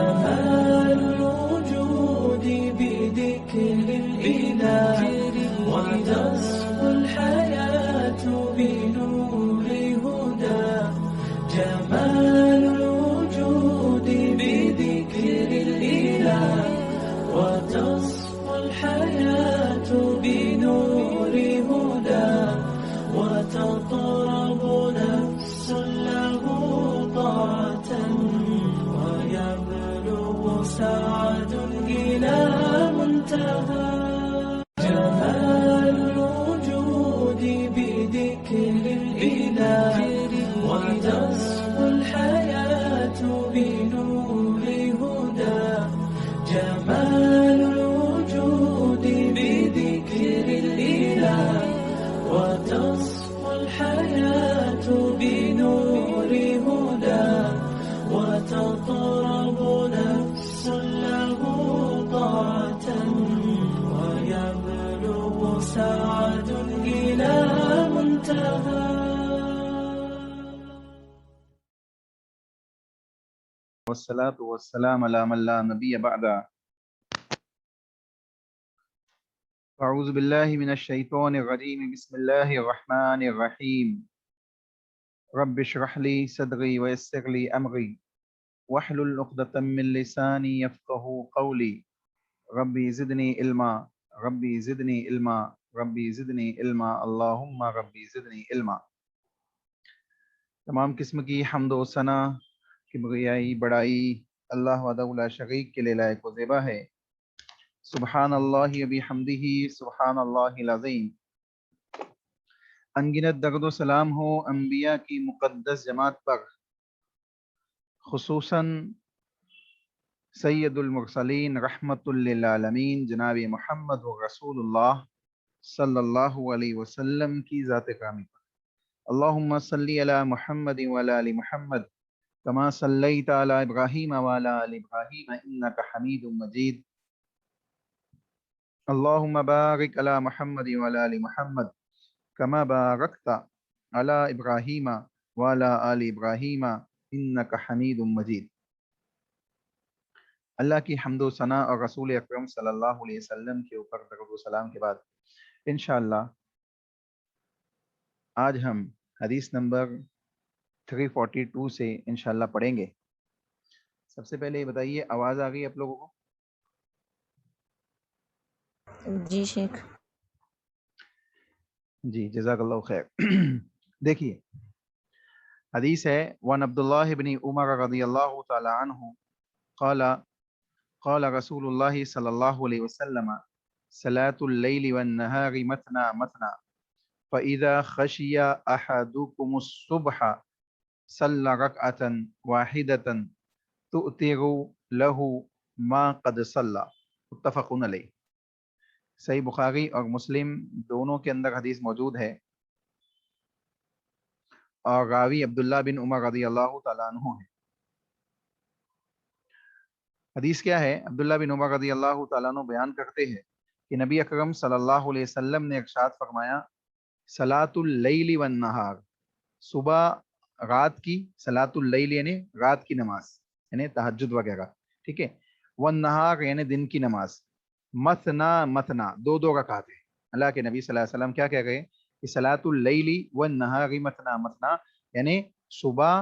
جمال الوجود بذكر الإله وتصفو الحياة بنور هدى. جمال الوجود بذكر الإله وتصفو الحياة بنور هدى. وتطرب نفس له طاعة ويبلغ سعد إلى منتهى. جمال الوجود بذكر الإله وتصفو الحياة بنور هدى. جمال الوجود بذكر الإله وتصفو الحياة بنور هدى. وتطرب نفس له طاعة ويبلغ سعد إلى منتهى. والصلاة والسلام على من لا نبي بعده. أعوذ بالله من الشيطان الرجيم. بسم الله الرحمن الرحيم. رب اشرح لي صدري ويسر لي أمري واحلل عقدة من لساني يفقهوا قولي. ربي زدني علما ربي زدني علما ربی زدنی علما اللہم ربی زدنی علما۔ تمام قسم کی حمد و ثنا، کبریائی، بڑائی اللہ وحدہ لا شریک کے لیے لائق و زیبا ہے۔ سبحان اللہ و بحمدہ سبحان اللہ العظیم۔ انگنت درد و سلام ہو انبیاء کی مقدس جماعت پر، خصوصاً سید المرسلین رحمت للعالمین جناب محمد رسول اللہ صلی اللہ علیہ وسلم کی ذات گرامی پر۔ اللہم صلی علی محمد وعلی آل محمد کما صلیت علی ابراہیم وعلی آل ابراہیم انک حمید مجید۔ اللہم بارک علی محمد وعلی آل محمد کما بارکت علی ابراہیم وعلی آل ابراہیم انک حمید مجید۔ اللہ کی حمد و ثنا اور رسول اکرم صلی اللہ علیہ وسلم کے اوپر درود و سلام کے بعد انشاءاللہ آج ہم حدیث نمبر 342 سے انشاءاللہ پڑھیں گے۔ سب سے پہلے یہ بتائیے آواز آ گئی آپ لوگوں کو؟ جی شیخ۔ جی جزاک اللہ خیر۔ دیکھیے حدیث ہے وعن عبداللہ بن عمر رضی اللہ تعالی عنہ قال قال رسول اللہ صلی اللہ علیہ وسلم صلاة اللیل والنہار مثنى مثنى فإذا خشي أحدكم الصبح صلى ركعة واحدة تؤتر له ما قد صلى متفق علیہ۔ صحیح بخاری اور مسلم دونوں کے اندر حدیث موجود ہے، اور راوی عبداللہ بن عمر رضی اللہ تعالیٰ عنہ ہے۔ حدیث کیا ہے؟ عبداللہ بن عمر رضی اللہ تعالیٰ عنہ بیان کرتے ہیں کہ نبی اکرم صلی اللہ علیہ وسلم نے ارشاد فرمایا صلاۃ اللیل والنہار، صبح رات کی صلاۃ اللیل یعنی رات کی نماز یعنی تہجد وغیرہ، ٹھیک ہے، والنہار یعنی دن کی نماز، مثنا مثنا دو دو رکعتیں۔ اللہ کے نبی صلی اللہ علیہ وسلم کیا کہہ رہے ہیں کہ صلاۃ اللیل والنہار مثنا مثنا یعنی صبح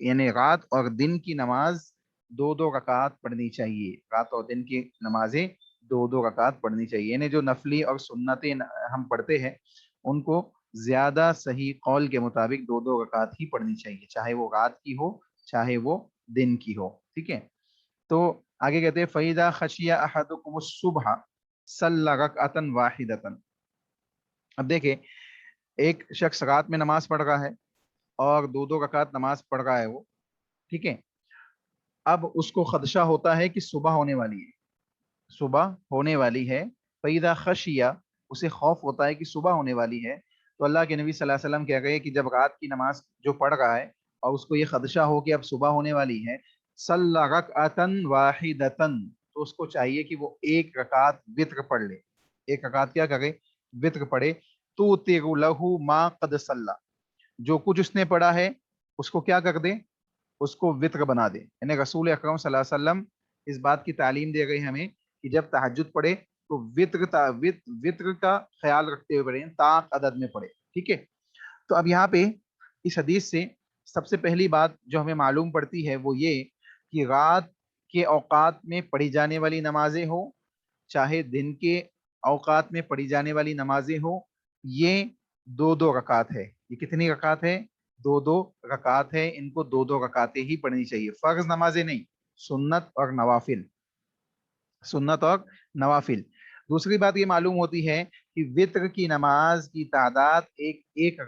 یعنی رات اور دن کی نماز دو دو رکعت پڑھنی چاہیے، رات اور دن کی نمازیں دو دو رکعت پڑھنی چاہیے، یعنی جو نفلی اور سنتیں ہم پڑھتے ہیں ان کو زیادہ صحیح قول کے مطابق دو دو رکعت ہی پڑھنی چاہیے، چاہے وہ رات کی ہو چاہے وہ دن کی ہو، ٹھیک ہے۔ تو آگے کہتے ہیں فَإِذَا خَشِيَ أَحَدُكُمُ الصُّبْحَ صَلَّى رَكْعَةً وَاحِدَةً۔ اب دیکھیں ایک شخص رات میں نماز پڑھ رہا ہے اور دو دو رکعت نماز پڑھ رہا ہے وہ، ٹھیک ہے، اب اس کو خدشہ ہوتا ہے کہ صبح ہونے والی ہے، صبح ہونے والی ہے، فَإِذَا خَشِيَ اسے خوف ہوتا ہے کہ صبح ہونے والی ہے، تو اللہ کے نبی صلی اللہ علیہ وسلم کہہ رہے ہیں کہ جب رات کی نماز جو پڑھ رہا ہے اور اس کو یہ خدشہ ہو کہ اب صبح ہونے والی ہے، صلی رکعۃ واحدۃ، تو اس کو چاہیے کہ وہ ایک رکعت وتر پڑھ لے، ایک رکعت کیا کرے؟ وتر پڑھے، توتر لہ ما قد صلی، جو کچھ اس نے پڑھا ہے اس کو کیا کر دے؟ اس کو وطر بنا دے. یعنی رسول اکرم صلی اللہ علیہ وسلم اس بات کی تعلیم دے گئے ہمیں کہ جب تہجد پڑھے تو وطر کا خیال رکھتے ہوئے پڑھیں، طاق عدد میں پڑھے. ٹھیک ہے. تو اب یہاں پہ اس حدیث سے سب سے پہلی بات جو ہمیں معلوم پڑتی ہے وہ یہ کہ رات کے اوقات میں پڑھی جانے والی نمازیں ہوں چاہے دن کے اوقات میں پڑھی جانے والی نمازیں ہوں، یہ 2 رکعت ہے. یہ کتنی رکعت ہے؟ 2 رکعت ہے. ان کو 2 رکعتیں ہی پڑھنی چاہیے، فرض نمازیں نہیں، سنت اور نوافل. سنت اور نوافل. دوسری بات یہ معلوم ہوتی ہے کہ وطر کی نماز کی تعداد ایک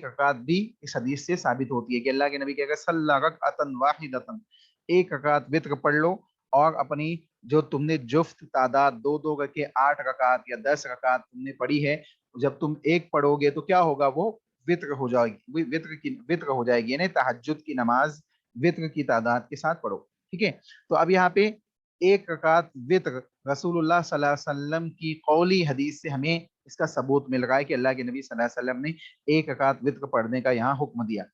رکعت بھی اس حدیث سے ثابت ہوتی ہے کہ اللہ کے نبی کہہ گا صلی رکعتن واحدتن، ایک رکعت وطر پڑھ لو اور اپنی جو تم نے جفت تعداد 2 کر کے 8 رکعت یا 10 رکعت تم نے پڑھی ہے، جب تم ایک پڑھو گے تو کیا ہوگا؟ وہ وطر ہو جائے گی، وطر ہو جائے گی. یعنی تہجد کی نماز وطر کی تعداد کے ساتھ پڑھو. ٹھیک ہے. تو اب یہاں پہ ایک رکعت وطر رسول اللہ صلی اللہ علیہ وسلم کی قولی حدیث سے ہمیں اس کا ثبوت مل رہا ہے کہ اللہ کے نبی صلی اللہ علیہ وسلم نے ایک رکعت وطر پڑھنے کا یہاں حکم دیا.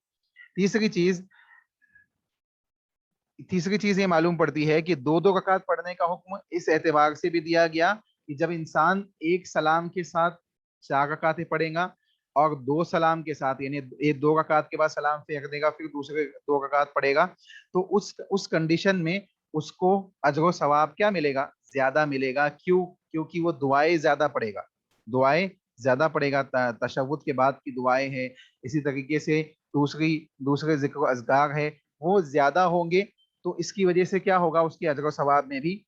تیسری چیز یہ معلوم پڑتی ہے کہ 2 رکعت پڑھنے کا حکم اس اعتبار سے بھی دیا گیا کہ جب انسان ایک سلام کے ساتھ 4 رکعتیں پڑھے گا اور 2 سلام کے ساتھ، یعنی 2 رکعت کے بعد سلام پھینک دے گا پھر دوسرے 2 رکعت پڑھے گا، تو اس کنڈیشن میں اس کو اجر و ثواب کیا ملے گا؟ زیادہ ملے گا. کیوں؟ کیونکہ وہ دعائیں زیادہ پڑھے گا. دعائیں زیادہ پڑھے گا. تشہد کے بعد کی دعائیں ہیں، اسی طریقے سے دوسرے ذکر و اذکار ہے، وہ زیادہ ہوں گے. تو اس کی وجہ سے کیا ہوگا؟ اس کے اجر و ثواب میں بھی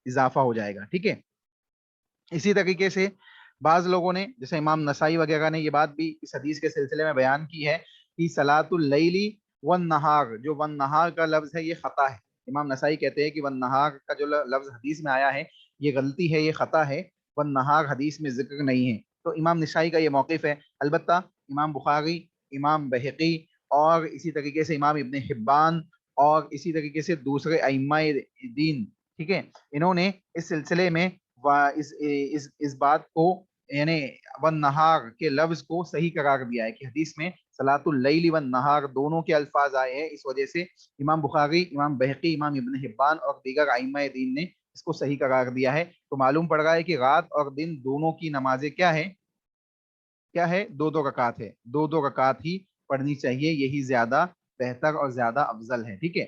اضافہ ہو جائے گا. ٹھیک ہے. اسی طریقے سے بعض لوگوں نے جیسے امام نسائی وغیرہ نے یہ بات بھی اس حدیث کے سلسلے میں بیان کی ہے کہ صلاۃ اللیل والنہار، جو والنہار کا لفظ ہے یہ خطا ہے. امام نسائی کہتے ہیں کہ والنہار کا جو لفظ حدیث میں آیا ہے یہ غلطی ہے، یہ خطا ہے، والنہار حدیث میں ذکر نہیں ہے. تو امام نسائی کا یہ موقف ہے. البتہ امام بخاری، امام بہقی اور اسی طریقے سے امام ابن حبان اور اسی طریقے سے دوسرے ائمہ دین، ٹھیک ہے، انہوں نے اس سلسلے میں اس بات کو یعنی والنہار کے لفظ کو صحیح قرار دیا ہے کہ حدیث میں صلاۃ اللیل والنہار دونوں کے الفاظ آئے ہیں. اس وجہ سے امام بخاری، امام بہقی، امام ابن حبان اور دیگر ائمہ دین نے اس کو صحیح قرار دیا ہے. تو معلوم پڑ رہا ہے کہ رات اور دن دونوں کی نمازیں کیا ہے؟ 2 رکعت ہے. 2 رکعت ہی پڑھنی چاہیے، یہی زیادہ بہتر اور زیادہ افضل ہے. ٹھیک ہے.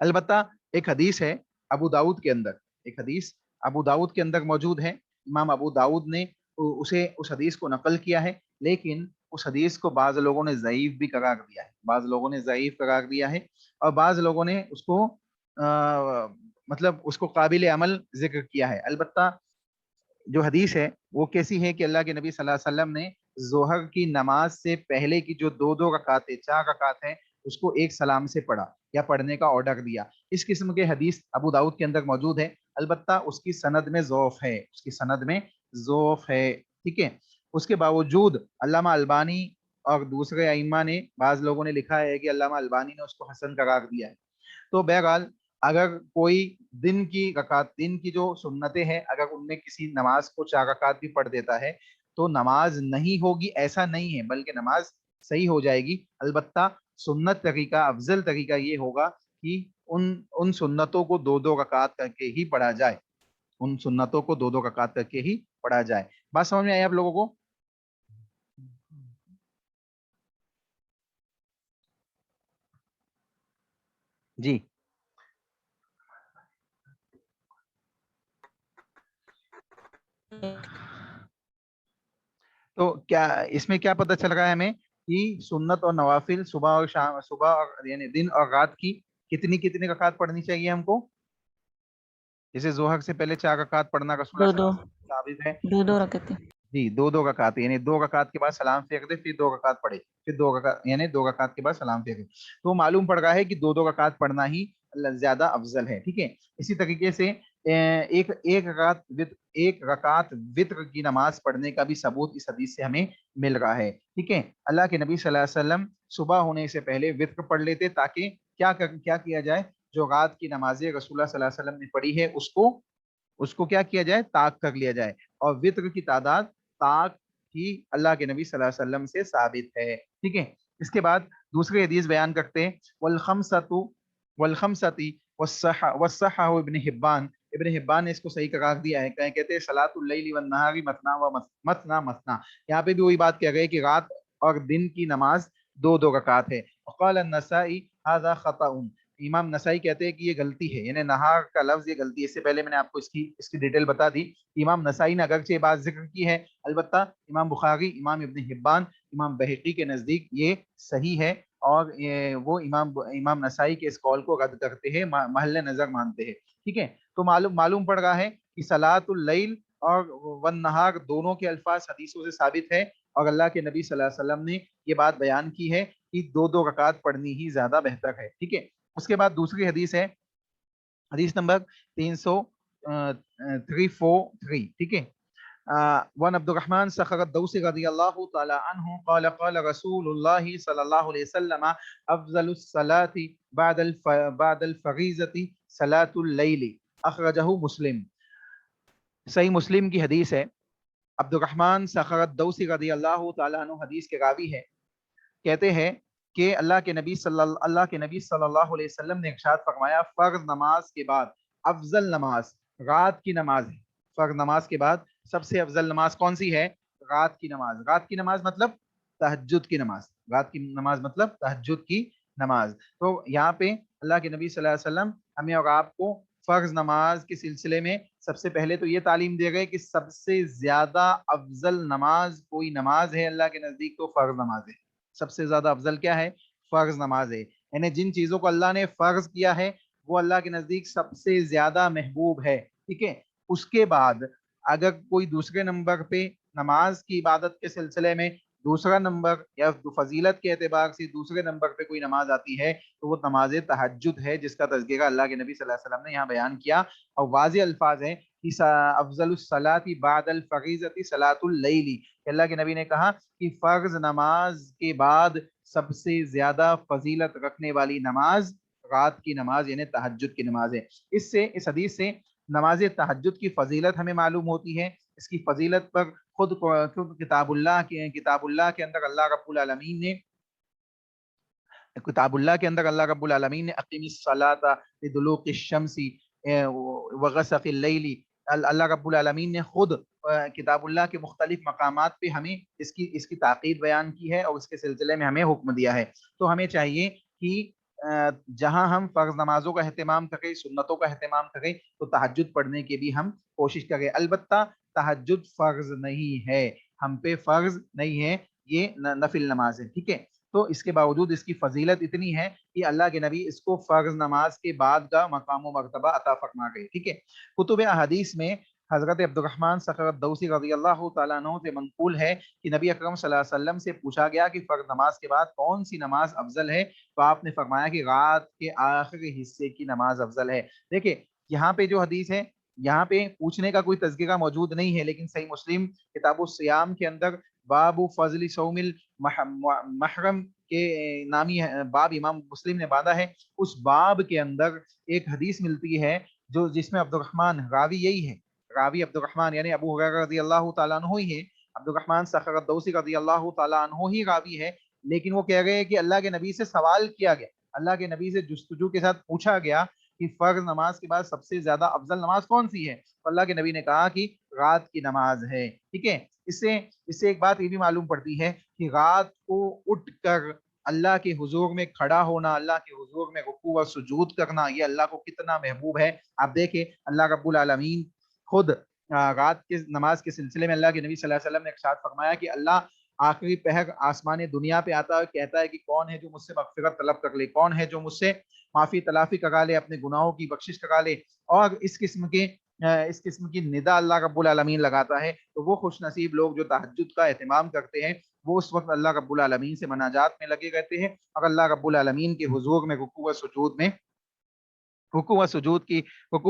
البتہ ایک حدیث ہے ابو داؤد کے اندر، ایک حدیث ابو داؤد کے اندر موجود ہے. امام ابو داؤد نے اس حدیث کو نقل کیا ہے، لیکن اس حدیث کو بعض لوگوں نے ضعیف بھی قرار دیا ہے، بعض لوگوں نے ضعیف قرار دیا ہے، اور بعض لوگوں نے اس کو مطلب اس کو قابل عمل ذکر کیا ہے. البتہ جو حدیث ہے وہ کیسی ہے کہ اللہ کے نبی صلی اللہ علیہ وسلم نے ظہر کی نماز سے پہلے کی جو 2 رکعتیں 4 رکعت ہیں اس کو ایک سلام سے پڑھا یا پڑھنے کا آرڈر دیا. اس قسم کے حدیث ابو داؤد کے اندر موجود ہے. البتہ اس کی سند میں ضعف ہے، اس کی سند میں ضعف ہے. ٹھیک ہے. اس کے باوجود علامہ البانی اور دوسرے ائمہ نے، بعض لوگوں نے لکھا ہے کہ علامہ البانی نے اس کو حسن قرار دیا ہے. تو بہرحال اگر کوئی دن کی جو سنتیں ہیں اگر ان میں کسی نماز کو 4 رکعت بھی پڑھ دیتا ہے تو نماز نہیں ہوگی ایسا نہیں ہے، بلکہ نماز صحیح ہو جائے گی. البتہ سنت طریقہ، افضل طریقہ یہ ہوگا کہ ان سنتوں کو 2 رکعت کر کے ہی پڑھا جائے، ان سنتوں کو 2 رکعت کر کے ہی پڑھا جائے. بات سمجھ میں آئی آپ لوگوں کو؟ جی. تو کیا اس میں کیا پتہ چل رہا ہے ہمیں کہ سنت اور نوافل صبح اور شام، صبح اور یعنی دن اور رات کی کتنی رکعت پڑھنی چاہیے ہم کو؟ جیسے ظہر سے پہلے 4 رکعت پڑھنا رسول اللہ صلی اللہ علیہ وسلم سے ثابت ہے. 2 رکعتیں. جی 2 رکعت، یعنی 2 رکعت کے بعد سلام پھینک دے پھر 2 رکعت پڑھے، پھر 2 رکعت یعنی 2 رکعت کے بعد سلام پھینک دے. تو معلوم پڑ رہا ہے کہ 2 رکعت پڑھنا ہی زیادہ افضل ہے. ٹھیک ہے. اسی طریقے سے ایک رکعت وطر کی نماز پڑھنے کا بھی ثبوت اس حدیث سے ہمیں مل رہا ہے. ٹھیک ہے. اللہ کے نبی صلی اللہ علیہ وسلم صبح ہونے سے پہلے وطر پڑھ لیتے تاکہ کیا کیا جائے، جو رات کی نمازیں رسول اللہ صلی اللہ علیہ وسلم نے پڑھی ہے اس کو کیا کیا جائے، طاق کر لیا جائے. اور وطر کی تعداد طاق ہی اللہ کے نبی صلی اللہ علیہ وسلم سے ثابت ہے. ٹھیک ہے. اس کے بعد دوسری حدیث بیان کرتے ہیں والخمستی والصحح ابن حبان نے اس کو صحیح قرار دیا ہے، کہتے ہیں صلاۃ اللیل والنہار مثنا و مثنا مثنا، یہاں پہ بھی وہی بات کہہ گئے کہ رات اور دن کی نماز دو دو رکعت ہے۔ وقال النسائی ھذا خطأ، امام نسائی کہتے ہیں کہ یہ غلطی ہے، یعنی نہار کا لفظ یہ غلطی ہے۔ اس سے پہلے میں نے آپ کو اس کی ڈیٹیل بتا دی۔ امام نسائی نے اگرچہ یہ بات ذکر کی ہے، البتہ امام بخاری، امام ابن حبان، امام بہقی کے نزدیک یہ صحیح ہے، اور وہ امام نسائی کے اس قول کو رد کرتے ہیں، محل نظر مانتے ہیں، ٹھیک ہے۔ تو معلوم پڑ رہا ہے کہ صلاۃ اللیل اور والنہار دونوں کے الفاظ حدیثوں سے ثابت ہے، اور اللہ کے نبی صلی اللہ علیہ وسلم نے یہ بات بیان کی ہے کہ دو دو رکعت پڑھنی ہی زیادہ بہتر ہے، ٹھیک ہے۔ اس کے بعد دوسری حدیث ہے حدیث نمبر 343، ٹھیک ہے۔ وعن عبد الرحمن صخر الدوسی رضی اللہ تعالی عنہ قال قال رسول اللہ صلی اللہ علیہ وسلم افضل الصلاة بعد الفریضة صلاة اللیل، اخرجہ مسلم۔ صحیح مسلم کی حدیث ہے، عبد الرحمن صخر الدوسی رضی اللہ تعالی عنہ حدیث کے راوی ہے، کہتے ہیں کہ اللہ کے نبی صلی اللہ علیہ وسلم نے ارشاد فرمایا فرض نماز کے بعد افضل نماز رات کی نماز ہے۔ فرض نماز کے بعد سب سے افضل نماز کون سی ہے؟ رات کی نماز۔ رات کی نماز مطلب تہجد کی نماز، رات کی نماز مطلب تہجد کی نماز۔ تو یہاں پہ اللہ کے نبی صلی اللہ علیہ وسلم ہمیں اور آپ کو فرض نماز کے سلسلے میں سب سے پہلے تو یہ تعلیم دے گئے کہ سب سے زیادہ افضل نماز کوئی نماز ہے اللہ کے نزدیک تو فرض نماز ہے۔ سب سے زیادہ افضل کیا ہے؟ فرض نماز ہے، یعنی جن چیزوں کو اللہ نے فرض کیا ہے وہ اللہ کے نزدیک سب سے زیادہ محبوب ہے، ٹھیک ہے۔ اس کے بعد اگر کوئی دوسرے نمبر پہ نماز کی عبادت کے سلسلے میں دوسرا نمبر یا فضیلت کے اعتبار سے دوسرے نمبر پہ کوئی نماز آتی ہے تو وہ نماز تہجد ہے، جس کا تذکرہ اللہ کے نبی صلی اللہ علیہ وسلم نے یہاں بیان کیا، اور واضح الفاظ ہیں کہ افضل الصلاۃ بعد الفریضۃ صلاۃ اللیل، کہ اللہ کے نبی نے کہا کہ فرض نماز کے بعد سب سے زیادہ فضیلت رکھنے والی نماز رات کی نماز یعنی تہجد کی نماز ہے۔ اس حدیث سے نماز تہجد کی فضیلت ہمیں معلوم ہوتی ہے۔ اس کی فضیلت پر خود کتاب اللہ کے اندر اللہ رب العالمین نے اقیم الصلاۃ لدلوق الشمس وغسق اللیل، اللہ رب العالمین نے خود کتاب اللہ کے مختلف مقامات پہ ہمیں اس کی تاکید بیان کی ہے اور اس کے سلسلے میں ہمیں حکم دیا ہے۔ تو ہمیں چاہیے کہ جہاں ہم فرض نمازوں کا اہتمام کریں، سنتوں کا اہتمام کریں، تو تہجد پڑھنے کی بھی ہم کوشش کریں۔ البتہ تہجد فرض نہیں ہے، ہم پہ فرض نہیں ہے، یہ نفل نماز ہے، ٹھیک ہے۔ تو اس کے باوجود اس کی فضیلت اتنی ہے کہ اللہ کے نبی اس کو فرض نماز کے بعد کا مقام و مرتبہ عطا فرما گئے، ٹھیک ہے۔ کتب احادیث میں حضرت عبد الرحمن صخر الدوسی رضی اللہ تعالیٰ عنہ سے منقول ہے کہ نبی اکرم صلی اللہ علیہ وسلم سے پوچھا گیا کہ فرض نماز کے بعد کون سی نماز افضل ہے، تو آپ نے فرمایا کہ رات کے آخری حصے کی نماز افضل ہے۔ دیکھیں یہاں پہ جو حدیث ہے، یہاں پہ پوچھنے کا کوئی تذکرہ موجود نہیں ہے، لیکن صحیح مسلم کتاب الصیام کے اندر باب فضل صوم المحرم کے نامی باب امام مسلم نے باندھا ہے۔ اس باب کے اندر ایک حدیث ملتی ہے جس میں عبد الرحمن راوی یہی ہے، راوی عبد الرحمن یعنی ابو ہریرہ رضی اللہ تعالیٰ عنہ ہی ہے، عبد الرحمن صخر الدوسی رضی اللہ تعالیٰ عنہ ہی راوی ہے، لیکن وہ کہہ رہے ہیں کہ اللہ کے نبی سے سوال کیا گیا، اللہ کے نبی سے جستجو کے ساتھ پوچھا گیا کہ فرض نماز کے بعد سب سے زیادہ افضل نماز کون سی ہے، تو اللہ کے نبی نے کہا کہ رات کی نماز ہے، ٹھیک ہے۔ اس سے ایک بات یہ بھی معلوم پڑتی ہے کہ رات کو اٹھ کر اللہ کے حضور میں کھڑا ہونا، اللہ کے حضور میں رکوع و سجود کرنا، یہ اللہ کو کتنا محبوب ہے۔ آپ دیکھیں اللہ رب العالمین خود رات کے نماز کے سلسلے میں اللہ کے نبی صلی اللہ علیہ وسلم نے ارشاد فرمایا کہ اللہ آخری پہر آسمان دنیا پہ آتا ہے، کہتا ہے کہ کون ہے جو مجھ سے مغفرت طلب کر لے، کون ہے جو مجھ سے معافی تلافی کرا لے، اپنے گناہوں کی بخشش کرا لے، اور اس قسم کی ندا اللہ رب العالمین لگاتا ہے۔ تو وہ خوش نصیب لوگ جو تہجد کا اہتمام کرتے ہیں وہ اس وقت اللہ رب العالمین سے مناجات میں لگے رہتے ہیں اور اللہ رب العالمین کے حضور میں رکوع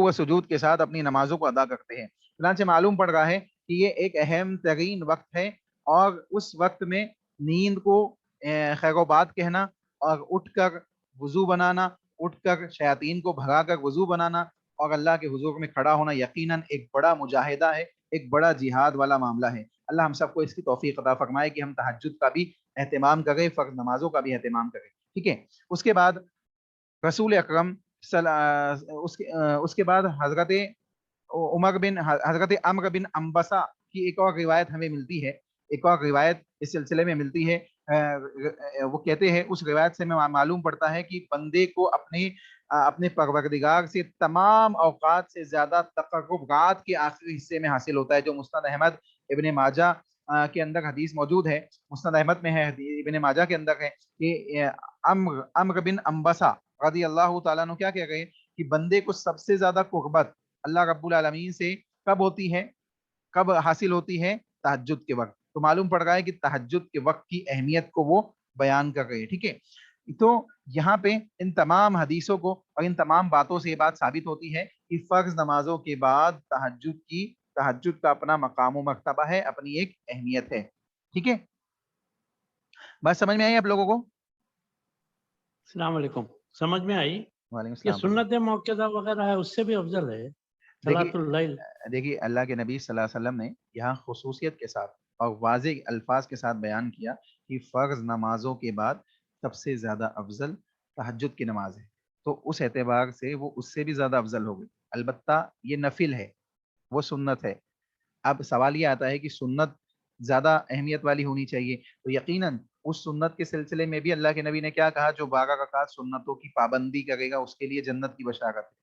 و سجود کے ساتھ اپنی نمازوں کو ادا کرتے ہیں۔ چنانچہ معلوم پڑ رہا ہے کہ یہ ایک اہم ترین وقت ہے، اور اس وقت میں نیند کو خیر و باد کہنا اور اٹھ کر وضو بنانا، اٹھ کر شیاطین کو بھگا کر وضو بنانا اور اللہ کے حضور میں کھڑا ہونا یقیناً ایک بڑا مجاہدہ ہے، ایک بڑا جہاد والا معاملہ ہے۔ اللہ ہم سب کو اس کی توفیق عطا فرمائے کہ ہم تہجد کا بھی اہتمام کرے, فرض نمازوں کا بھی اہتمام کرے. ٹھیک ہے. اس کے بعد رسول اکرم اس کے بعد حضرت عمر بن امبسا کی ایک اور روایت ہمیں ملتی ہے, ایک اور روایت اس سلسلے میں ملتی ہے. وہ کہتے ہیں, اس روایت سے میں معلوم پڑتا ہے کہ بندے کو اپنے پروردگار سے تمام اوقات سے زیادہ تقرب رات کے آخری حصے میں حاصل ہوتا ہے, جو مسند احمد ابن ماجہ کے اندر حدیث موجود ہے. مسند احمد میں ہے, ابن ماجہ کے اندر ہے کہ عمر بن امبسا رضی اللہ تعالیٰ عنہ کیا کہہ رہے ہیں کہ بندے کو سب سے زیادہ قربت اللہ رب العالمین سے کب ہوتی ہے, کب حاصل ہوتی ہے؟ تہجد کے وقت. تو معلوم پڑ رہا ہے کہ تہجد کے وقت کی اہمیت کو وہ بیان کر رہے ہیں. ٹھیک ہے. تو یہاں پہ ان تمام حدیثوں کو اور ان تمام باتوں سے یہ بات ثابت ہوتی ہے کہ فرض نمازوں کے بعد تہجد کا اپنا مقام و مرتبہ ہے, اپنی ایک اہمیت ہے. ٹھیک ہے. بات سمجھ میں آئی آپ لوگوں کو؟ السلام علیکم. سمجھ میں آئی. وعلیکم یہ السلام. سنت موقعہ وغیرہ ہے, اس سے بھی افضل ہے صلاۃ اللیل. دیکھیے اللہ کے نبی صلی اللہ علیہ وسلم نے یہاں خصوصیت کے ساتھ اور واضح الفاظ کے ساتھ بیان کیا کہ فرض نمازوں کے بعد سب سے زیادہ افضل تہجد کی نماز ہے. تو اس اعتبار سے وہ اس سے بھی زیادہ افضل ہو گئی. البتہ یہ نفل ہے, وہ سنت ہے. اب سوال یہ آتا ہے کہ سنت زیادہ اہمیت والی ہونی چاہیے, تو یقیناً اس سنت کے سلسلے میں بھی اللہ کے نبی نے کیا کہا, جو 12 رکعات سنتوں کی پابندی کرے گا اس کے لیے جنت کی بشارت ہے.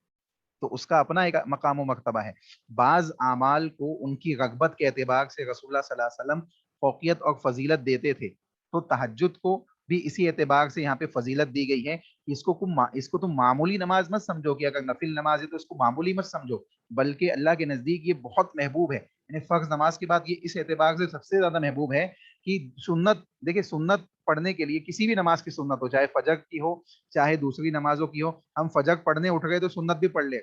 تو اس کا اپنا ایک مقام و مرتبہ ہے. بعض اعمال کو ان کی رغبت کے اعتبار سے رسول اللہ صلی اللہ علیہ وسلم فوقیت اور فضیلت دیتے تھے. تو تہجد کو بھی اسی اعتبار سے یہاں پہ فضیلت دی گئی ہے کہ اس کو تم معمولی نماز مت سمجھو کہ اگر نفل نماز ہے تو اس کو معمولی مت سمجھو, بلکہ اللہ کے نزدیک یہ بہت محبوب ہے. یعنی فرض نماز کے بعد یہ اس اعتبار سے سب سے زیادہ محبوب ہے کہ سنت, دیکھیں سنت پڑھنے کے لیے کسی بھی نماز کی سنت ہو, چاہے فجر کی ہو چاہے دوسری نمازوں کی ہو, ہم فجر پڑھنے اٹھ گئے تو سنت بھی پڑھ لے,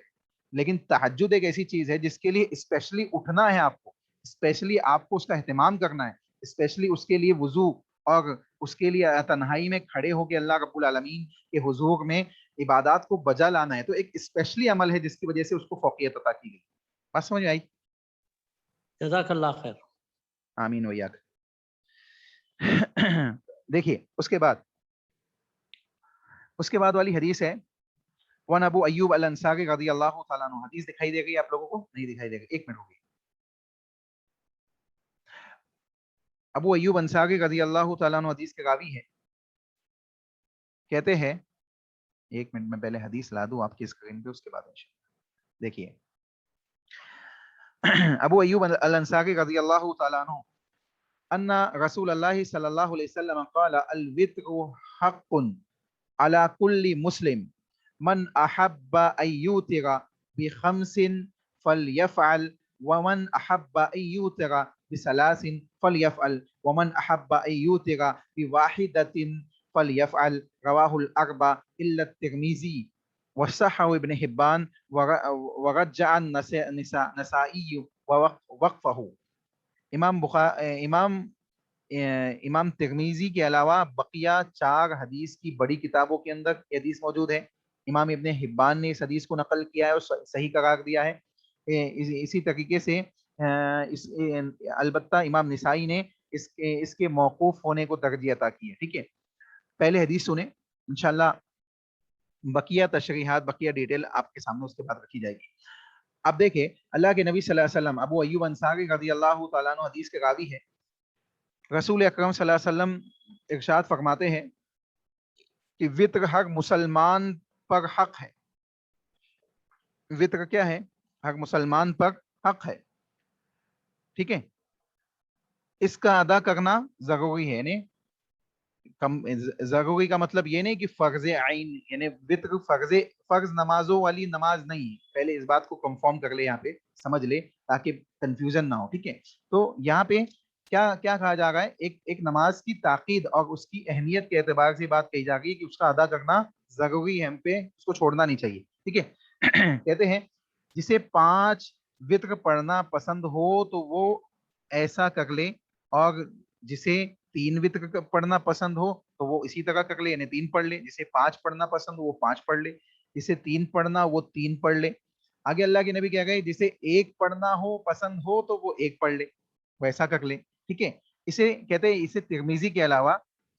لیکن تہجد ایک ایسی چیز ہے جس کے لیے اسپیشلی اٹھنا ہے, آپ کو اسپیشلی آپ کو اس کا اہتمام کرنا ہے, اسپیشلی اس کے لیے وضو اور اس کے لیے تنہائی میں کھڑے ہو کے اللہ رب العالمین کے حضور میں عبادات کو بجا لانا ہے. تو ایک اسپیشلی عمل ہے جس کی وجہ سے اس کو فوقیت عطا کی گئی. بس سمجھ آئی؟ جزاک اللہ خیر. آمین ویاک. دیکھیے اس کے بعد والی حدیث ہے وان ابو ایوب الانصاری رضی اللہ تعالیٰ عنہ. حدیث دکھائی دے گئی آپ لوگوں کو؟ نہیں دکھائی دے گی, ایک منٹ ہوگی. ابو ایوب انصاری رضی اللہ تعالیٰ عنہ حدیث کے راوی ہے. کہتے ہیں, ایک منٹ میں پہلے حدیث لا دوں آپ کی اسکرین پہ, اس کے بعد انشاءاللہ دیکھیے. ابو ایوب الانصاری رضی اللہ تعالیٰ عنہ ان رسول اللہ صلی اللہ علیہ وسلم قال الوتر حق على كل مسلم من احب ان يوتر بخمس فليفعل ومن احب ان يوتر بثلاث فليفعل ومن احب ان يوتر بواحدة فليفعل. رواه الاربعة الا الترمذي وصححه ابن حبان ورجع النسائي ووقفه. امام ترمذی کے علاوہ بقیہ 4 حدیث کی بڑی کتابوں کے اندر یہ حدیث موجود ہے. امام ابن حبان نے اس حدیث کو نقل کیا ہے اور صحیح قرار دیا ہے. اسی طریقے سے البتہ امام نسائی نے اس کے موقوف ہونے کو ترجیح عطا کی ہے. ٹھیک ہے. پہلے حدیث سنیں, انشاءاللہ بقیہ تشریحات, بقیہ ڈیٹیل آپ کے سامنے اس کے بعد رکھی جائے گی. اب دیکھیں اللہ کے نبی صلی اللہ علیہ وسلم, ابو ایوب انصاری رضی اللہ تعالیٰ عنہ حدیث کے راوی ہے. رسول اکرم صلی اللہ علیہ وسلم ارشاد فرماتے ہیں کہ وطر ہر مسلمان پر حق ہے. وطر کیا ہے؟ ہر مسلمان پر حق ہے. ٹھیک ہے. اس کا ادا کرنا ضروری ہے. یعنی ضروری کا مطلب یہ نہیں کہ فرض عین, یعنی وطر فرض نمازوں والی نماز نہیں. پہلے اس بات کو کنفرم کر لے, یہاں پہ سمجھ لے تاکہ کنفیوژن نہ ہو. ٹھیک ہے. تو یہاں پہ کیا کہا جا رہا ہے, ایک نماز کی تاکید اور اس کی اہمیت کے اعتبار سے بات کہی جا رہی ہے کہ اس کا ادا کرنا ضروری ہے, ہم پہ اس کو چھوڑنا نہیں چاہیے. ٹھیک ہے. کہتے ہیں جسے 5 وطر پڑھنا پسند ہو تو وہ ایسا کر لے, اور جسے 3 وطر پڑھنا پسند ہو تو وہ اسی طرح کر لے, یعنی 3 پڑھ لے. جسے 5 پڑھنا پسند ہو وہ 5 پڑھ لے, جسے 3 پڑھنا وہ 3 پڑھ لے. آگے اللہ کے نبی کہہ گئے جسے 1 پڑھنا ہو پسند ہو تو وہ 1 پڑھ لے, وہ ایسا کر لے. ٹھیک ہے. اسے کہتے ہیں, اسے ترمذی کے علاوہ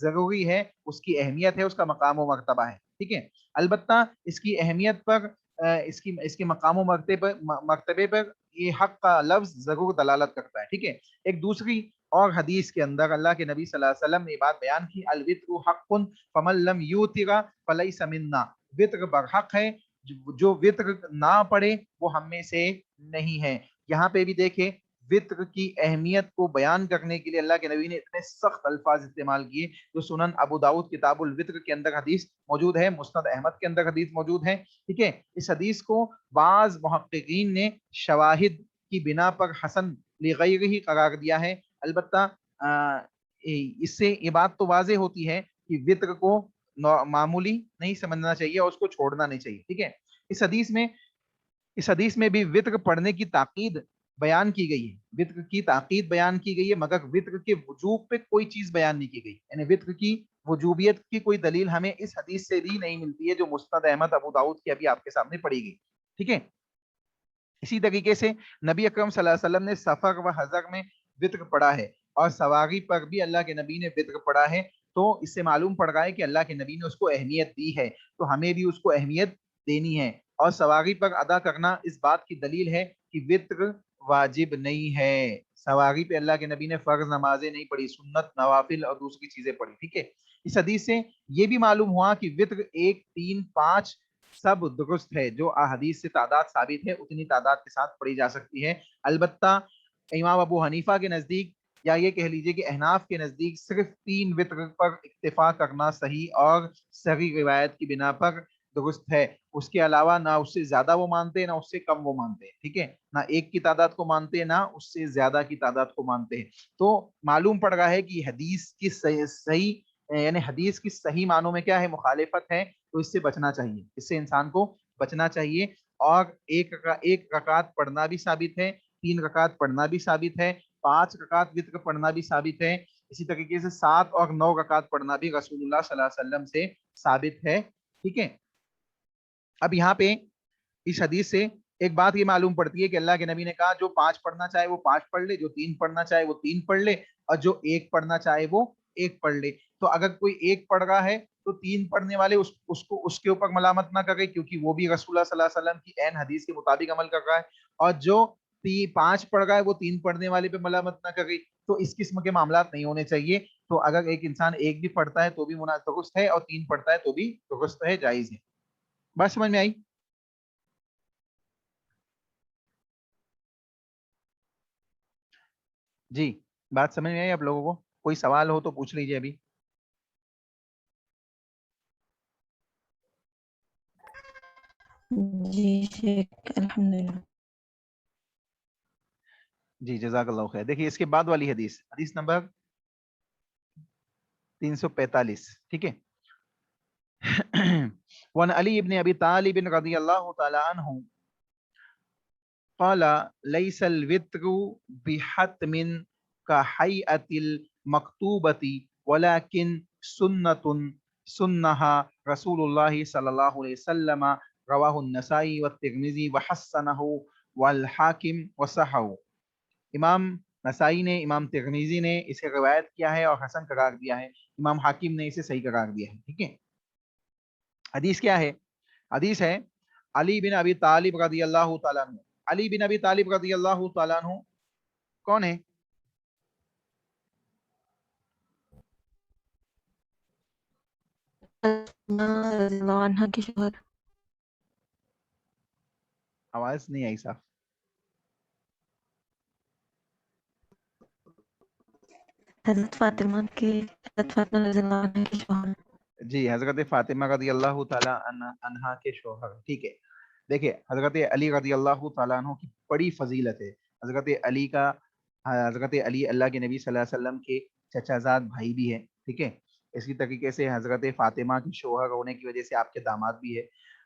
ضروری ہے، اس کی اہمیت ہے، اس کا مقام و مرتبہ ہے، ٹھیک ہے. البتہ اس کی اہمیت پر اس کے مقام و مرتبے پر یہ حق کا لفظ ضرور دلالت کرتا ہے، ٹھیک ہے. ایک دوسری اور حدیث کے اندر اللہ کے نبی صلی اللہ علیہ وسلم نے یہ بات بیان کی، الوتر حق فمن لم یوتر فلیس منا، وطر برحق ہے، جو وطر نہ پڑے وہ ہم میں سے نہیں ہے. یہاں پہ بھی دیکھیں وطر کی اہمیت کو بیان کرنے کے لیے اللہ کے نبی نے اتنے سخت الفاظ استعمال کیے، جو سنن ابو داؤد کتاب الوطر کے اندر حدیث موجود ہے، مسند احمد کے اندر حدیث موجود ہے، ٹھیک ہے. اس حدیث کو بعض محققین نے شواہد کی بنا پر حسن لغیرہ قرار دیا ہے. البتہ اس سے یہ بات تو واضح ہوتی ہے کہ وطر کو معمولی نہیں سمجھنا چاہیے اور اس کو چھوڑنا نہیں چاہیے، ٹھیک ہے. اس حدیث میں بھی وطر پڑھنے کی تاکید بیان کی گئی ہے، وطر کی تاکید بیان کی گئی ہے، مگر وطر کے وجوب پہ کوئی چیز بیان نہیں کی گئی، یعنی وطر کی وجوبیت کی کوئی دلیل ہمیں اس حدیث سے بھی نہیں ملتی ہے جو مسند احمد ابو داؤد کی ابھی آپ کے سامنے پڑھی گئی، ٹھیک ہے. اسی طریقے سے نبی اکرم صلی اللہ علیہ وسلم نے سفر و حضر میں وطر پڑھا ہے، اور سواری پر بھی اللہ کے نبی نے وطر پڑھا ہے. تو اس سے معلوم پڑ رہا ہے کہ اللہ کے نبی نے اس کو اہمیت دی ہے، تو ہمیں بھی اس کو اہمیت دینی ہے. اور سواری پر ادا کرنا اس بات کی دلیل ہے کہ وطر واجب نہیں ہے، سواری پہ اللہ کے نبی نے فرض نمازیں نہیں پڑھی، سنت نوافل اور دوسری چیزیں پڑھی، ٹھیک ہے. اس حدیث سے یہ بھی معلوم ہوا کہ وطر 1 3 5 سب درست ہے، جو احادیث سے تعداد ثابت ہے اتنی تعداد کے ساتھ پڑھی جا سکتی ہے. البتہ امام ابو حنیفہ کے نزدیک، یا یہ کہہ لیجئے کہ احناف کے نزدیک، صرف 3 وطر پر اکتفا کرنا صحیح اور صحیح روایت کی بنا پر درست ہے. اس کے علاوہ نہ اس سے زیادہ وہ مانتے ہیں، نہ اس سے کم وہ مانتے ہیں، ٹھیک ہے. نہ ایک کی تعداد کو مانتے ہیں، نہ اس سے زیادہ کی تعداد کو مانتے ہیں. تو معلوم پڑ رہا ہے کہ حدیث کی صحیح یعنی حدیث کی صحیح معنوں میں کیا ہے، مخالفت ہے، تو اس سے بچنا چاہیے، اس سے انسان کو بچنا چاہیے. اور ایک رکعت پڑھنا بھی ثابت ہے، 3 رکعت پڑھنا بھی ثابت ہے، 5 رکعت وطر پڑھنا بھی ثابت ہے. اسی طریقے سے 7 اور 9 رکعت پڑھنا بھی رسول اللہ صلی اللہ علیہ وسلم سے ثابت ہے، ٹھیک ہے. اب یہاں پہ اس حدیث سے ایک بات یہ معلوم پڑتی ہے کہ اللہ کے نبی نے کہا جو 5 پڑھنا چاہے وہ 5 پڑھ لے، جو 3 پڑھنا چاہے وہ 3 پڑھ لے، اور جو 1 پڑھنا چاہے وہ 1 پڑھ لے. تو اگر کوئی 1 پڑھ رہا ہے تو 3 پڑھنے والے اس کے اوپر ملامت نہ کرے، کیونکہ وہ بھی رسول اللہ صلی اللہ علیہ وسلم کی عین حدیث کے مطابق عمل کر رہا ہے. اور جو 5 پڑھ رہا ہے وہ 3 پڑھنے والے پہ ملامت نہ کرے. تو اس قسم کے معاملات نہیں ہونے چاہیے. تو اگر ایک انسان 1 بھی پڑھتا ہے تو بھی درست ہے، اور 3 پڑھتا ہے تو بھی درست ہے، جائز ہے. بات سمجھ میں آئی؟ جی بات سمجھ میں آئی آپ لوگوں کو؟ کوئی سوال ہو تو پوچھ لیجیے ابھی. جی شیخ الحمدللہ. جی جزاک اللہ خیر. دیکھیے اس کے بعد والی حدیث، حدیث نمبر 345، ٹھیک ہے. وعن علی بن ابی طالب رضی اللہ تعالی عنہ قال ليس الوتر بحتم كهيئة المكتوبة ولكن سنها رسول الله صلى الله عليه وسلم، رواه النسائی والترمذی وحسنہ والحاکم وصححہ. امام نسائی نے، امام ترمذی نے اسے روایت کیا ہے اور حسن قرار دیا ہے، امام حاکم نے اسے صحیح قرار دیا ہے، ٹھیک ہے. حدیث کیا ہے؟ حدیث ہے علی بن ابی طالب رضی اللہ تعالیٰ عنہ. علی بن ابی طالب رضی اللہ تعالیٰ عنہ کون ہے؟ رضی اللہ عنہ کے شوہر. آواز نہیں آئی صاحب. حضرت فاطمہ رضی اللہ عنہ کے شوہر. جی حضرت فاطمہ رضی اللہ تعالیٰ عنہا کے شوہر، ٹھیک ہے. دیکھیں حضرت علی رضی اللہ تعالیٰ عنہ کی بڑی فضیلت ہے. حضرت علی اللہ کے نبی صلی اللہ علیہ وسلم کے چچا زاد بھائی بھی ہے، ٹھیک ہے. اسی طریقے سے حضرت فاطمہ کی شوہر ہونے کی وجہ سے آپ کے داماد بھی ہے.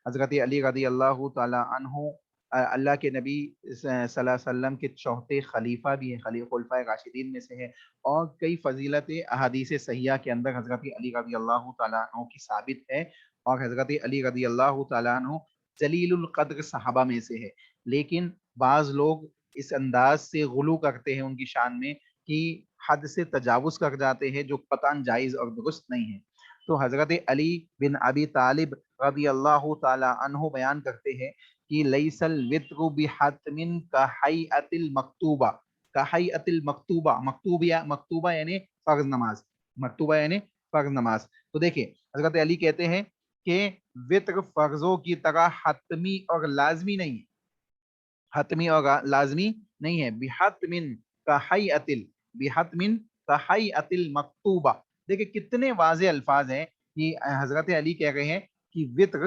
حضرت علی رضی اللہ تعالیٰ عنہ اللہ کے نبی صلی اللہ علیہ وسلم کے چوتھے خلیفہ بھی ہیں، خلفائے راشدین میں سے ہے. اور کئی فضیلت احادیث صحیحہ کے اندر حضرت علی رضی اللہ تعالیٰ عنہ کی ثابت ہے. اور حضرت علی رضی اللہ تعالیٰ عنہ جلیل القدر صحابہ میں سے ہے. لیکن بعض لوگ اس انداز سے غلو کرتے ہیں ان کی شان میں کہ حد سے تجاوز کر جاتے ہیں جو قطعاً جائز اور درست نہیں ہے. تو حضرت علی بن ابی طالب رضی اللہ تعالی عنہ بیان کرتے ہیں کہ لیس الوتر بحتم کحیئۃ المکتوبہ. کحیئۃ المکتوبہ، مکتوبہ یعنی فرض نماز، مکتوبہ یعنی فرض نماز. تو دیکھیں حضرت علی کہتے ہیں کہ وتر فرضوں کی طرح حتمی اور لازمی نہیں ہے، حتمی اور لازمی نہیں ہے. بحتم کحیئۃ المکتوبہ. دیکھیں کتنے واضح الفاظ ہیں کہ حضرت علی کہہ رہے ہیں کہ وتر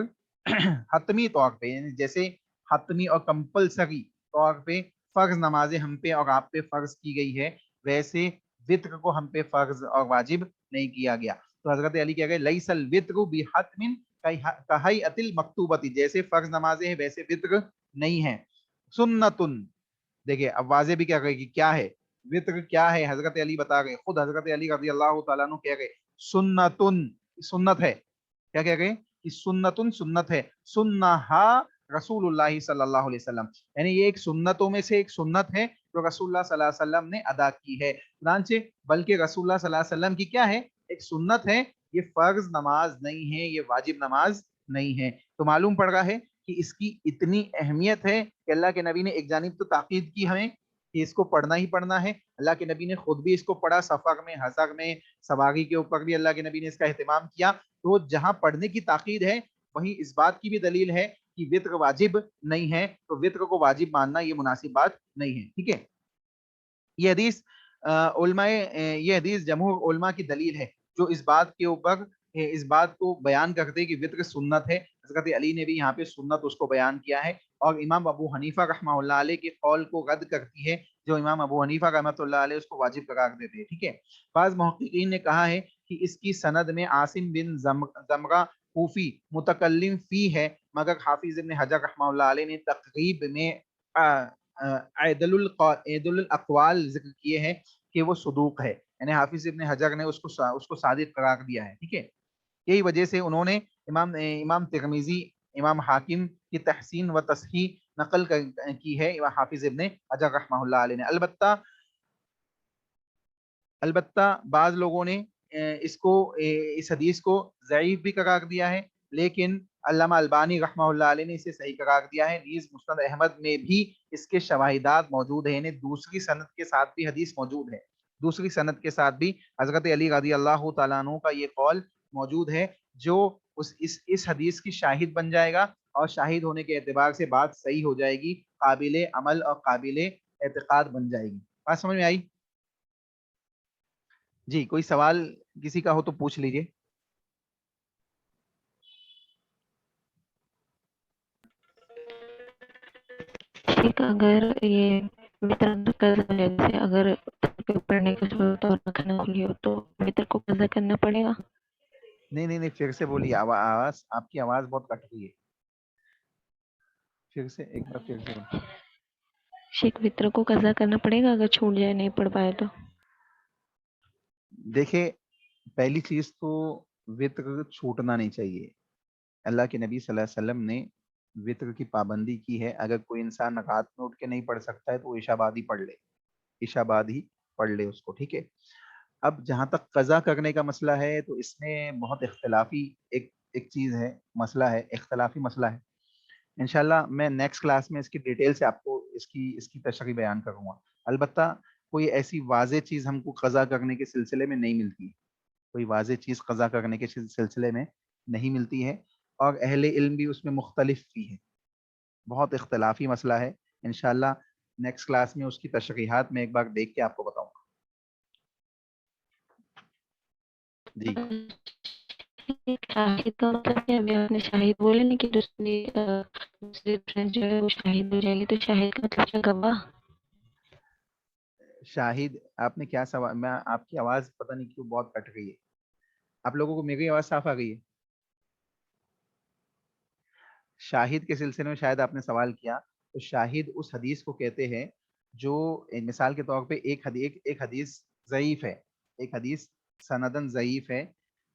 حتمی طور پہ، یعنی جیسے حتمی اور کمپلسری طور پہ فرض نمازیں ہم پہ اور آپ پہ فرض کی گئی ہے، ویسے وتر کو ہم پہ فرض اور واجب نہیں کیا گیا. تو حضرت علی کہہ گئے لیس الوتر بحتم کحیئۃ المکتوبۃ، جیسے فرض نمازیں ہیں ویسے وتر نہیں ہے. سنتن، دیکھیں اب واضح بھی کیا کہے کہ کیا ہے وتر، کیا ہے حضرت علی بتا گئے، خود حضرت علی رضی اللہ تعالیٰ عنہ کہہ گئے سنتن، سنت ہے. کیا کہہ گئے کہ سنتن، سنت ہے. سنہا رسول اللہ صلی اللہ علیہ وسلم، یعنی یہ ایک سنتوں میں سے ایک سنت ہے جو رسول اللہ صلی اللہ علیہ وسلم نے ادا کی ہے. چنانچہ بلکہ رسول اللہ صلی اللہ علیہ وسلم کی کیا ہے، ایک سنت ہے، یہ فرض نماز نہیں ہے، یہ واجب نماز نہیں ہے. تو معلوم پڑ رہا ہے کہ اس کی اتنی اہمیت ہے کہ اللہ کے نبی نے ایک جانب تو تاکید کی ہمیں کہ اس کو پڑھنا ہی پڑھنا ہے. اللہ کے نبی نے خود بھی اس کو پڑھا، سفر میں، حضر میں، سواری کے اوپر بھی اللہ کے نبی نے اس کا اہتمام کیا. تو جہاں پڑھنے کی تاکید ہے وہیں اس بات کی بھی دلیل ہے کہ وتر واجب نہیں ہے، تو وتر کو واجب ماننا یہ مناسب بات نہیں ہے. ٹھیک ہے، یہ حدیث علماء، یہ حدیث جمہور علماء کی دلیل ہے جو اس بات کے اوپر اس بات کو بیان کرتے ہیں کہ وتر سنت ہے. حضرت علی نے بھی یہاں پہ سنت اس کو بیان کیا ہے، اور امام ابو حنیفہ رحمہ اللہ علیہ کے قول کو رد کرتی ہے جو امام ابو حنیفہ رحمۃ اللہ علیہ اس کو واجب قرار دیتے ہیں. ٹھیک ہے، بعض محققین نے کہا ہے کہ اس کی سند میں عاصم بن زمرہ کوفی متکلم فی ہے، مگر حافظ ابن حجر رحمہ اللہ علیہ نے تقریب میں عدل الاقوال ذکر کیے ہیں کہ وہ صدوق ہے، یعنی حافظ ابن حجر نے اس کو صادق قرار دیا ہے. ٹھیک ہے، یہی وجہ سے انہوں نے امام ترمذی، امام حاکم کی تحسین و تصحیح نقل کی ہے حافظ ابن حجر رحمہ اللہ علیہ نے. البتہ بعض لوگوں نے اس حدیث کو ضعیف بھی قرار دیا ہے، لیکن علامہ البانی رحمہ اللہ علیہ نے اسے صحیح قرار دیا ہے. نیز مسند احمد میں بھی اس کے شواہدات موجود ہیں، یعنی دوسری سند کے ساتھ بھی حدیث موجود ہے، دوسری سند کے ساتھ بھی حضرت علی رضی اللہ تعالیٰ عنہ کا یہ قول موجود ہے جو اس حدیث کی شاہد بن جائے گا، اور شاہد ہونے کے اعتبار سے بات صحیح ہو جائے گی، قابل عمل اور قابل اعتقاد بن جائے گی. بات سمجھ میں آئی؟ جی کوئی سوال کسی کا ہو تو پوچھ لیجئے. ٹھیک، اگر یہ وطر قضا جیسے اگر پڑھنے کی ضرورت اور رکھنا ہو تو وطر کو قضا کرنا پڑے گا؟ نہیں پھر سے بولیے، آواز آپ کی آواز بہت کٹ رہی ہے، پھر سے ایک بار پھر سے بولیے. شیخ وطر کو قضا کرنا پڑے گا اگر چھوٹ جائے، نہیں پڑھ پائے تو؟ دیکھیں پہلی چیز تو وطر چھوٹنا نہیں چاہیے. اللہ کے نبی صلی اللہ علیہ وسلم نے وطر کی پابندی کی ہے، اگر کوئی انسان رات میں اٹھ کے نہیں پڑھ سکتا ہے تو وہ عشاء بعد ہی پڑھ لے، عشاء بعد ہی پڑھ لے اس کو. ٹھیک ہے، اب جہاں تک قضا کرنے کا مسئلہ ہے تو اس میں بہت اختلافی ایک چیز ہے، مسئلہ ہے، اختلافی مسئلہ ہے. انشاءاللہ میں نیکسٹ کلاس میں اس کی ڈیٹیل سے آپ کو اس کی تشریح بیان کروں گا. البتہ کوئی ایسی واضح چیز ہم کو قضا کرنے کے سلسلے میں نہیں ملتی، کوئی واضح چیز قضا کرنے کے سلسلے میں نہیں ملتی ہے، اور اہل علم بھی اس میں مختلف بھی ہے، بہت اختلافی مسئلہ ہے. انشاءاللہ نیکسٹ کلاس میں اس کی تشریحات میں ایک بار دیکھ کے آپ کو بتاؤں گا. جی شاہد کا مطلب کیا؟ ابھی آپ نے شاہد بولے نہیں کہ دوسری فرینڈ جو ہے وہ شاہد ہو جائے گی، تو شاہد کا مطلب کیا؟ گواہ؟ شاہد آپ نے کیا سوال، میں آپ کی آواز پتہ نہیں کیوں بہت کٹ گئی ہے. آپ لوگوں کو میری آواز صاف آ گئی ہے؟ شاہد کے سلسلے میں شاید آپ نے سوال کیا، تو شاہد اس حدیث کو کہتے ہیں جو مثال کے طور پہ ایک حدیث ضعیف ہے، ایک حدیث سندن ضعیف ہے.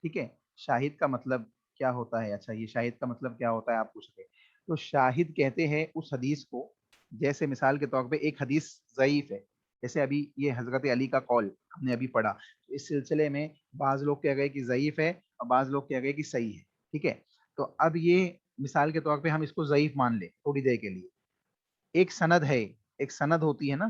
ٹھیک ہے، شاہد کا مطلب کیا ہوتا ہے؟ اچھا یہ شاہد کا مطلب کیا ہوتا ہے آپ پوچھ رہے. تو شاہد کہتے ہیں اس حدیث کو، جیسے مثال کے طور پہ ایک حدیث ضعیف ہے، جیسے ابھی یہ حضرت علی کا قول ہم نے ابھی پڑھا، اس سلسلے میں بعض لوگ کہہ گئے کہ ضعیف ہے اور بعض لوگ کہہ گئے کہ صحیح ہے، ٹھیک ہے. تو اب یہ مثال کے طور پہ ہم اس کو ضعیف مان لیں تھوڑی دیر کے لیے. ایک سند ہے، ایک سند ہوتی ہے نا،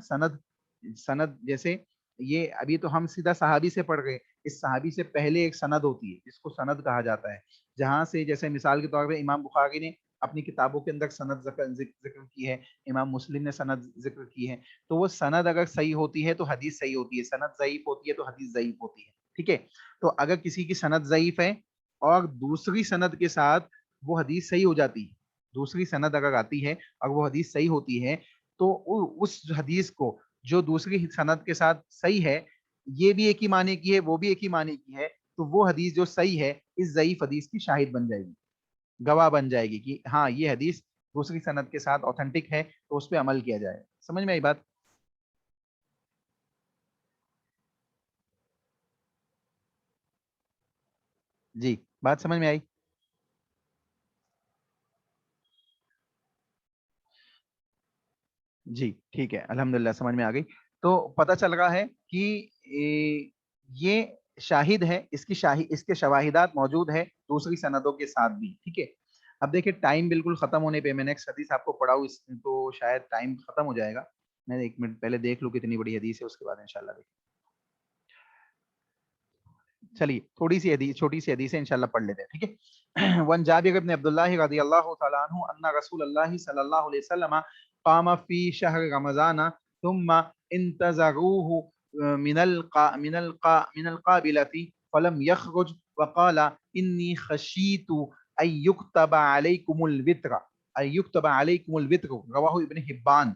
سند جیسے یہ ابھی تو ہم سیدھا صحابی سے پڑھ گئے، اس صحابی سے پہلے ایک سند ہوتی ہے جس کو سند کہا جاتا ہے، جہاں سے جیسے مثال کے طور پہ امام بخاری نے اپنی کتابوں کے اندر سند ذکر کی ہے، امام مسلم نے سند ذکر کی ہے. تو وہ سند اگر صحیح ہوتی ہے تو حدیث صحیح ہوتی ہے، سند ضعیف ہوتی ہے تو حدیث ضعیف ہوتی ہے، ٹھیک ہے. تو اگر کسی کی سند ضعیف ہے اور دوسری سند کے ساتھ وہ حدیث صحیح ہو جاتی ہے، دوسری سند اگر آتی ہے اور وہ حدیث صحیح ہوتی ہے، تو اس حدیث کو جو دوسری سند کے ساتھ صحیح ہے، یہ بھی ایک ہی معنی کی ہے وہ بھی ایک ہی معنی کی ہے، تو وہ حدیث جو صحیح ہے اس ضعیف حدیث کی شاہد بن جائے گی، گواہ بن جائے گی کہ ہاں یہ حدیث دوسری سند کے ساتھ اوتھینٹک ہے، تو اس پہ عمل کیا جائے. سمجھ میں آئی بات؟ جی بات سمجھ میں آئی؟ جی ٹھیک ہے، الحمدللہ سمجھ میں آ گئی. تو پتہ چل رہا ہے کہ یہ شاہد ہے، اس کے شواہدات موجود ہے دوسری سندوں کے ساتھ بھی، ٹھیک ہے. اب دیکھیں ٹائم بالکل ختم ہونے پہ، میں نیکسٹ حدیث آپ کو پڑھاؤں تو شاید ٹائم ختم ہو جائے گا. میں ایک منٹ پہلے دیکھ لوں کتنی بڑی حدیث ہے، اس کے بعد انشاءاللہ دیکھ. چلیے تھوڑی سی حدیث، چھوٹی سی حدیث ہے، انشاءاللہ پڑھ لیتے ہیں، ٹھیک ہے. وان جابر بن عبداللہ رضی اللہ تعالی عنہ ان رسول اللہ صلی اللہ علیہ وسلم قام فی شہر رمضان ثم انتظروه من القابلة فلم يخرج وقال انی خشیت ان یکتب علیکم الوتر رواہ ابن حبان.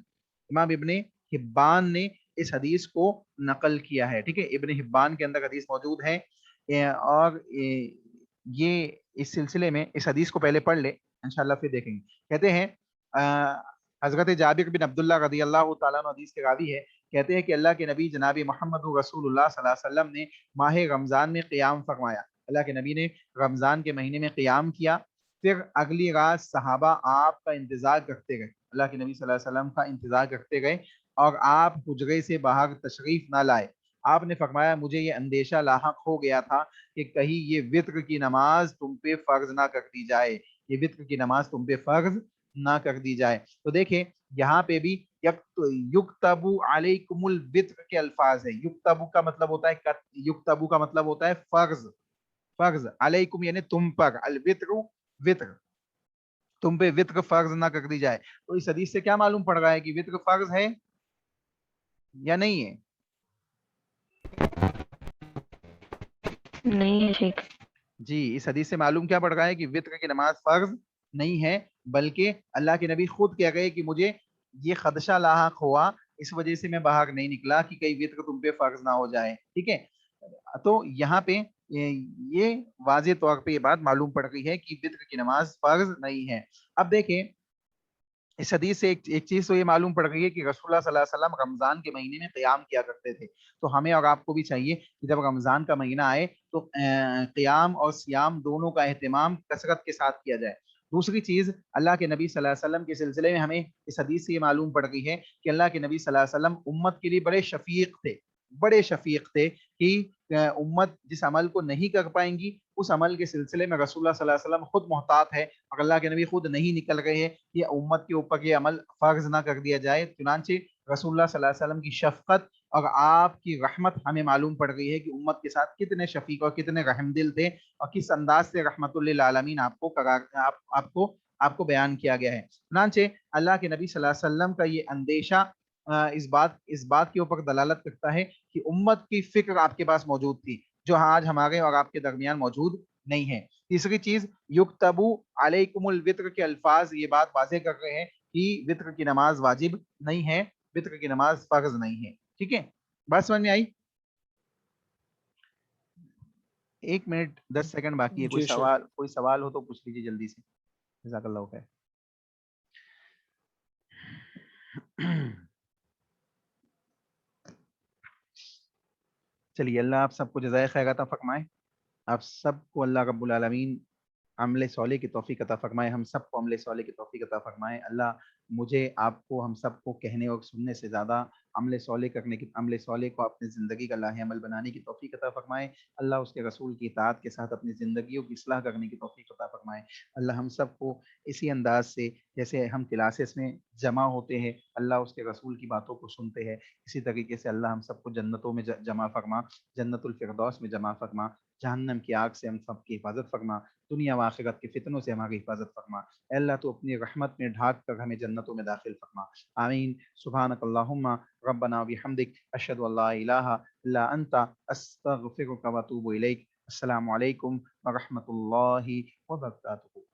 امام ابن حبان نے اس حدیث کو نقل کیا ہے، ٹھیک ہے. ابن حبان کے اندر حدیث موجود ہے، اور یہ اس سلسلے میں اس حدیث کو پہلے پڑھ لے انشاءاللہ پھر دیکھیں گے. کہتے ہیں حضرت جابر بن عبداللہ رضی اللہ تعالیٰ عنہ حدیث کے راوی ہے، کہتے ہیں کہ اللہ کے نبی جناب محمد رسول اللہ صلی اللہ علیہ وسلم نے ماہ رمضان میں قیام فرمایا. اللہ کے نبی نے رمضان کے مہینے میں قیام کیا، پھر اگلی رات صحابہ آپ کا انتظار کرتے گئے، اللہ کے نبی صلی اللہ علیہ وسلم کا انتظار کرتے گئے اور آپ حجرے سے باہر تشریف نہ لائے. آپ نے فرمایا مجھے یہ اندیشہ لاحق ہو گیا تھا کہ کہیں یہ وتر کی نماز تم پہ فرض نہ کر دی جائے، یہ وتر کی نماز تم پہ فرض نہ کر دی جائے. تو دیکھیں یہاں پہ بھی یکتبو علیکم الوتر کے الفاظ ہیں. یکتبو کا مطلب ہوتا ہے، یکتبو کا مطلب ہوتا ہے فرض، فرض علیکم یعنی تم پر، الوتر وتر، تم پہ وتر فرض نہ کر دی جائے. تو اس حدیث سے کیا معلوم پڑ رہا ہے کہ وتر فرض ہے یا نہیں ہے؟ نہیں ہے شیخ. جی اس حدیث سے معلوم کیا پڑ رہا ہے کہ وتر کی نماز فرض نہیں ہے، بلکہ اللہ کے نبی خود کہہ گئے کہ مجھے یہ خدشہ لاحق ہوا، اس وجہ سے میں باہر نہیں نکلا کہ کئی وتر تم پہ فرض نہ ہو جائے، ٹھیک ہے. تو یہاں پہ یہ واضح طور پہ یہ بات معلوم پڑ گئی ہے کہ وتر کی نماز فرض نہیں ہے. اب دیکھیں اس حدیث سے ایک چیز تو یہ معلوم پڑ گئی ہے کہ رسول اللہ صلی اللہ علیہ وسلم رمضان کے مہینے میں قیام کیا کرتے تھے. تو ہمیں اور آپ کو بھی چاہیے کہ جب رمضان کا مہینہ آئے تو قیام اور سیام دونوں کا اہتمام کثرت کے ساتھ کیا جائے. دوسری چیز اللہ کے نبی صلی اللہ علیہ وسلم کے سلسلے میں ہمیں اس حدیث سے یہ معلوم پڑ گئی ہے کہ اللہ کے نبی صلی اللہ علیہ وسلم امت کے لیے بڑے شفیق تھے، بڑے شفیق تھے کہ امت جس عمل کو نہیں کر پائیں گی اس عمل کے سلسلے میں رسول اللہ صلی اللہ علیہ وسلم خود محتاط ہے، اور اللہ کے نبی خود نہیں نکل گئے ہیں کہ امت کے اوپر یہ عمل فرض نہ کر دیا جائے. چنانچہ رسول اللہ صلی اللہ علیہ وسلم کی شفقت اور آپ کی رحمت ہمیں معلوم پڑ گئی ہے کہ امت کے ساتھ کتنے شفیق اور کتنے رحم دل تھے، اور کس انداز سے رحمت للعالمین آپ کو بیان کیا گیا ہے. چنانچہ اللہ کے نبی صلی اللہ علیہ وسلم کا یہ اندیشہ اس بات کے اوپر دلالت کرتا ہے کہ امت کی فکر آپ کے پاس موجود تھی جو آج ہمارے اور آپ کے درمیان موجود نہیں ہے. تیسری چیز یکتبو علیکم الوتر کے الفاظ یہ بات واضح کر رہے ہیں کہ وتر کی نماز واجب نہیں ہے، وتر کی نماز فرض نہیں ہے، ٹھیک ہے. بات سمجھ میں آئی؟ 1 منٹ 10 سیکنڈ باقی ہے. کوئی سوال ہو تو پوچھ لیجیے جلدی سے. جزاک اللہ خیر. چلیے اللہ آپ سب کو جزائے خیر عطا فرمائے. آپ سب کو اللہ رب العالمین عمل صالح کی توفیق عطا فرمائے، ہم سب کو عمل صالح کی توفیق عطا فرمائے. اللہ مجھے آپ کو ہم سب کو کہنے اور سننے سے زیادہ عمل صالح کو اپنی زندگی کا لاہ عمل بنانے کی توفیق عطا فرمائے۔ اللہ اس کے رسول کی اطاعت کے ساتھ اپنی زندگیوں کی اصلاح کرنے کی توفیق عطا فرمائے۔ اللہ ہم سب کو اسی انداز سے جیسے ہم کلاسز میں جمع ہوتے ہیں، اللہ اس کے رسول کی باتوں کو سنتے ہیں، اسی طریقے سے اللہ ہم سب کو جنتوں میں جمع فرما، جنت الفردوس میں جمع فرما، جہنم کی آگ سے ہم سب کی حفاظت فرما، دنیا و آخرت کے فتنوں سے ہماری حفاظت فرما۔ اے اللہ تو اپنی رحمت میں ڈھانک کر ہمیں جنتوں میں داخل فرما۔ آمین۔ سبحانک اللہم ربنا و بحمدک، اشہد ان لا الہ الا انت، استغفرک و اتوب الیک۔ السلام علیکم ورحمۃ اللہ وبرکاتہ۔